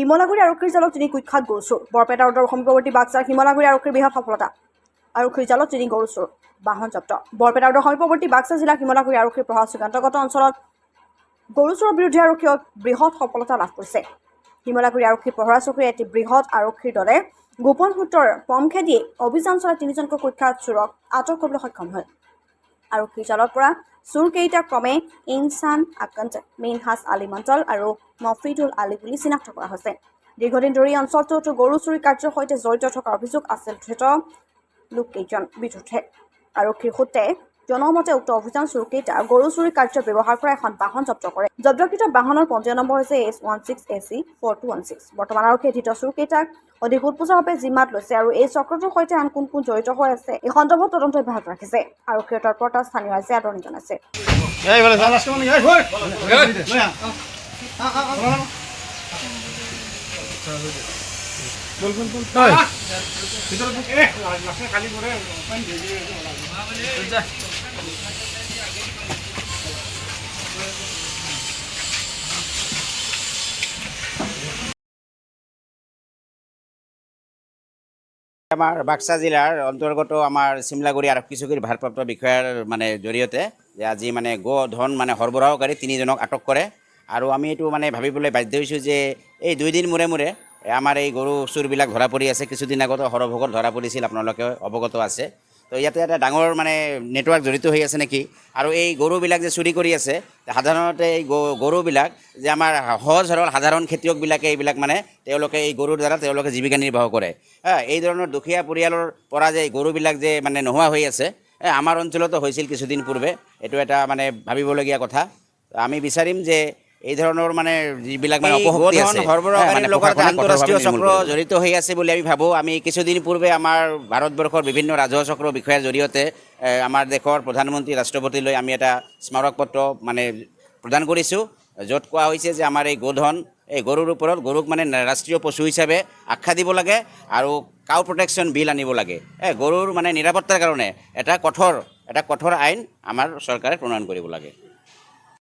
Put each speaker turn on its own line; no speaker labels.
শিমলাগুৰি আৰক্ষীৰ জালত 3 কুখ্যাত গৰু চোৰ। বৰপেটা উত্তৰ সমীপৱৰ্তী বাক্সাৰ শিমলাগুৰি আৰক্ষীৰ বৃহৎ সফলতা। আৰক্ষীৰ জালত 3 গৰু চোৰ, বাহন জব্দ। বৰপেটা উত্তৰ সমীপৱৰ্তী বাক্সা জিলাৰ শিমলাগুৰি আৰক্ষীৰ প্ৰভাৱ চুকান্তগত অঞ্চলত গৰু চোৰৰ বিৰুদ্ধে আৰক্ষীয়ে বৃহৎ সফলতা লাভ কৰিছে। শিমলাগুৰি আৰক্ষী প্ৰহৰা চকীৰ এটি বৃহৎ আৰক্ষীৰ দলে গোপন সূত্ৰৰ পমখেদি অভিযান চলাই 3জনকৈ কুখ্যাত চোৰক আটক কৰিবলৈ সক্ষম হয়। আৰক্ষীৰ জালৰ পৰা চোৰকেইটা ক্ৰমে ইনচান আকন্দ, মিনহাজ আলী মণ্ডল আৰু মফিদুল আলী বুলি চিনাক্ত কৰা হৈছে। দীৰ্ঘদিন ধৰি অঞ্চলটোত গৰু চুৰি কাৰ্যৰ সৈতে জড়িত থকাৰ অভিযোগ আছিল ধৃত লোককেইজন বিৰুদ্ধে। আৰক্ষীৰ সূত্ৰে জনোৱা মতে উক্ত অভিযান চোৰকেইটা গৰু চুৰি কাৰ্যত ব্যৱহাৰ কৰা এখন বাহন জব্দ কৰে। জব্দকৃত বাহনৰ পঞ্জীয়ন নম্বৰ হৈছে S16AC4216। বৰ্তমান আৰক্ষীয়ে ধৃত চোৰকেইটাক অধিক সোধপোছাৰ জিম্মাত লৈছে আৰু এই চক্ৰটোৰ সৈতে আন কোন কোন জড়িত হৈ আছে এই সন্দৰ্ভত তদন্ত অব্যাহত ৰাখিছে। আৰক্ষীৰ তৎপৰতা স্থানীয় ৰাইজে আদৰণি জনাইছে।
আমাৰ বাক্সা জিলাৰ অন্তৰ্গত আমাৰ চিমলাগুৰি আৰক্ষী চকীৰ ভাৰপ্ৰাপ্ত বিষয়াৰ জৰিয়তে যে আজি গো ধন সৰবৰাহকাৰী 3জনক আটক কৰে আৰু আমি এইটো ভাবিবলৈ বাধ্য হৈছোঁ যে এই 2 দিন মূৰে মূৰে আমাৰ এই গৰু চোৰবিলাক ধৰা পৰি আছে। কিছুদিন আগতে সৰভোগত ধৰা পৰিছিল, আপোনালোকে অৱগত আছে। তো ইয়াতে এটা ডাঙৰ নেটৱৰ্ক জড়িত হৈ আছে নেকি। আৰু এই গৰুবিলাক যে চুৰি কৰি আছে, সাধাৰণতে এই গৰুবিলাক যে আমাৰ সহজ সৰল সাধাৰণ খেতিয়কবিলাকে এইবিলাক তেওঁলোকে এই গৰুৰ দ্বাৰা তেওঁলোকে জীৱিকা নিৰ্বাহ কৰে। এই ধৰণৰ দুখীয়া পৰিয়ালৰ পৰা যে গৰুবিলাক যে নোহোৱা হৈ আছে, আমাৰ অঞ্চলতো হৈছিল কিছুদিন পূৰ্বে। এইটো এটা ভাবিবলগীয়া কথা। আমি বিচাৰিম যে এই ধৰণৰ যিবিলাক অপশক্তি আছে, সৰবৰাহকাৰীৰ লগত আন্তঃৰাষ্ট্ৰীয় চক্ৰ জড়িত হৈ আছে বুলি আমি ভাবোঁ। আমি কিছুদিন পূৰ্বে আমাৰ ভাৰতবৰ্ষৰ বিভিন্ন ৰাজহুৱা চক্ৰ বিষয়াৰ জৰিয়তে আমাৰ দেশৰ প্ৰধানমন্ত্ৰী ৰাষ্ট্ৰপতিলৈ আমি এটা স্মাৰক পত্ৰ প্ৰদান কৰিছোঁ, য'ত কোৱা হৈছে যে আমাৰ এই গোধন, এই গৰুৰ ওপৰত গৰুক ৰাষ্ট্ৰীয় পশু হিচাপে আখ্যা দিব লাগে আৰু কাউ প্ৰটেকশ্যন বিল আনিব লাগে। গৰুৰ নিৰাপত্তাৰ কাৰণে এটা কঠোৰ আইন আমাৰ চৰকাৰে প্ৰণয়ন কৰিব লাগে।